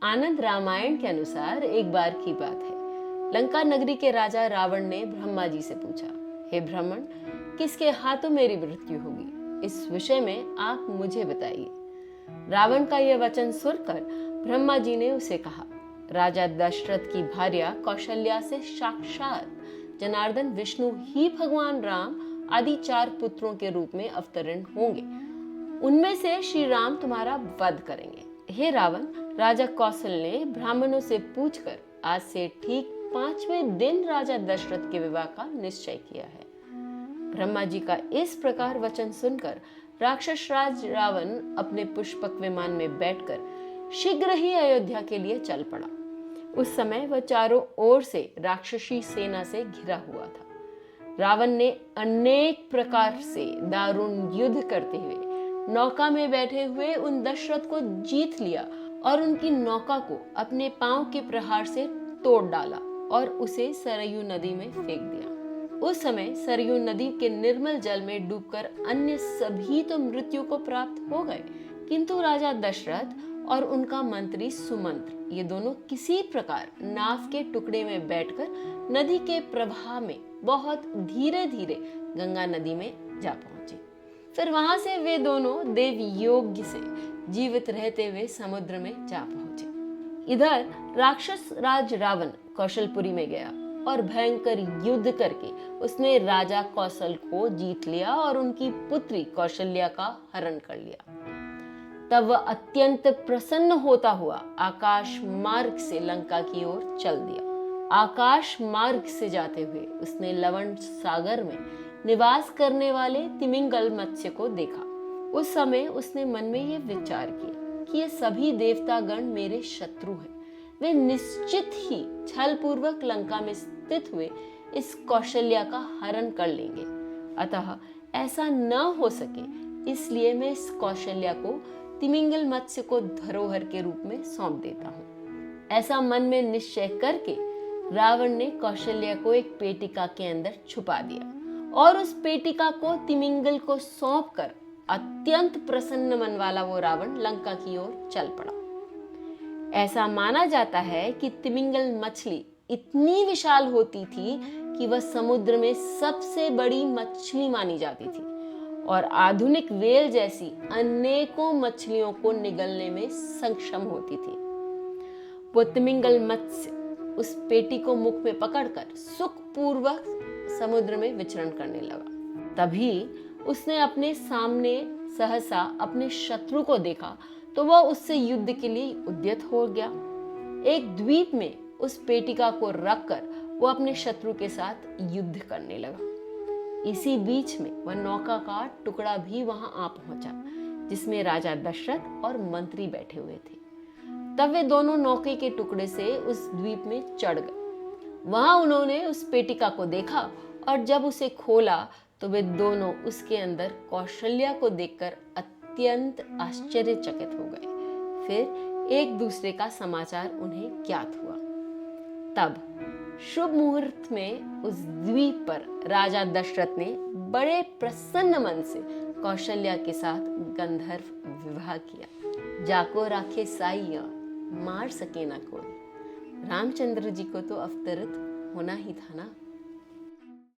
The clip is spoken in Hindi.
आनंद रामायण के अनुसार एक बार की बात है। लंका नगरी के राजा रावण ने ब्रह्मा जी से पूछा, हे ब्राह्मण, किसके हाथों मेरी मृत्यु होगी? इस विषय में आप मुझे बताइए। रावण का यह वचन सुनकर ब्रह्मा जी ने उसे कहा, राजा दशरथ की भार्या कौशल्या से साक्षात जनार्दन विष्णु ही भगवान राम आदि 4 पुत्रों के रूप में अवतरण होंगे। उनमें से श्री राम तुम्हारा वध करेंगे। हे रावण, राजा कौशल ने ब्राह्मणों से पूछकर आज से ठीक 5वें दिन राजा दशरथ के विवाह का निश्चय किया है। ब्रह्मा जी का इस प्रकार वचन सुनकर राक्षस राज रावण अपने पुष्पक विमान में बैठकर शीघ्र ही अयोध्या के लिए चल पड़ा। उस समय वह चारों ओर से राक्षसी सेना से घिरा हुआ था। रावण ने अनेक प्रकार से दारुण युद्ध करते हुए नौका में बैठे हुए उन दशरथ को जीत लिया और उनकी नौका को अपने पांव के प्रहार से तोड़ डाला और उसे सरयू नदी में फेंक दिया। उस समय सरयू नदी के निर्मल जल में डूबकर अन्य सभी तो मृत्यु को प्राप्त हो गए, किंतु राजा दशरथ और उनका मंत्री सुमंत्र ये दोनों किसी प्रकार नाव के टुकड़े में बैठकर नदी के प्रवाह में बहुत धीरे धीरे गंगा नदी में जा पहुंचे। फिर वहां से वे दोनों देव योग से जीवित रहते हुए समुद्र में जा पहुंचे। इधर राक्षस राज रावण कौशलपुरी में गया और भयंकर युद्ध करके उसने राजा कौशल को जीत लिया और उनकी पुत्री कौशल्या का हरण कर लिया। तब वह अत्यंत प्रसन्न होता हुआ आकाश मार्ग से लंका की ओर चल दिया। आकाश मार्ग से जाते हुए उसने लवण सागर में निवास करने वाले तिमिंगल मत्स्य को देखा। उस समय उसने मन में यह विचार किया कि ये सभी देवतागण मेरे शत्रु हैं। वे निश्चित ही छल पूर्वक लंका में स्थित हुए इस कौशल्या का हरण कर लेंगे। अतः ऐसा न हो सके, इसलिए मैं इस कौशल्या को तिमिंगल मत्स्य को धरोहर के रूप में सौंप देता हूँ। ऐसा मन में निश्चय करके रावण ने कौशल्या को एक पेटिका के अंदर छुपा दिया और उस पेटिका को तिमिंगल को सौंपकर अत्यंत प्रसन्न मन वाला वो रावण लंका की ओर चल पड़ा। ऐसा माना जाता है कि तिमिंगल मछली इतनी विशाल होती थी कि वह समुद्र में सबसे बड़ी मछली मानी जाती थी और आधुनिक वेल जैसी अनेकों मछलियों को निगलने में सक्षम होती थी। वो तिमिंगल मत्स्य उस पेटी को मुख में पकड़कर सुखपूर्वक समुद्र में विचरण करने लगा। तभी उसने अपने सामने सहसा अपने शत्रु को देखा तो वह उससे युद्ध के लिए उद्यत हो गया। एक द्वीप में उस पेटिका को रखकर वो अपने शत्रु के साथ युद्ध करने लगा। इसी बीच में वह नौका का टुकड़ा भी वहां आ पहुंचा जिसमें राजा दशरथ और मंत्री बैठे हुए थे। तब वे दोनों नौके के टुकड़े से उस द्वीप में चढ़ गए। वहां उन्होंने उस पेटिका को देखा और जब उसे खोला तो वे दोनों उसके अंदर कौशल्या को देखकर अत्यंत आश्चर्यचकित हो गए। फिर एक दूसरे का समाचार उन्हें ज्ञात हुआ। तब शुभ मुहूर्त में उस द्वीप पर राजा दशरथ ने बड़े प्रसन्न मन से कौशल्या के साथ गंधर्व विवाह किया। जाको राखे साइया, मार सके ना कोई। रामचंद्र जी को तो अवतरित होना ही था ना।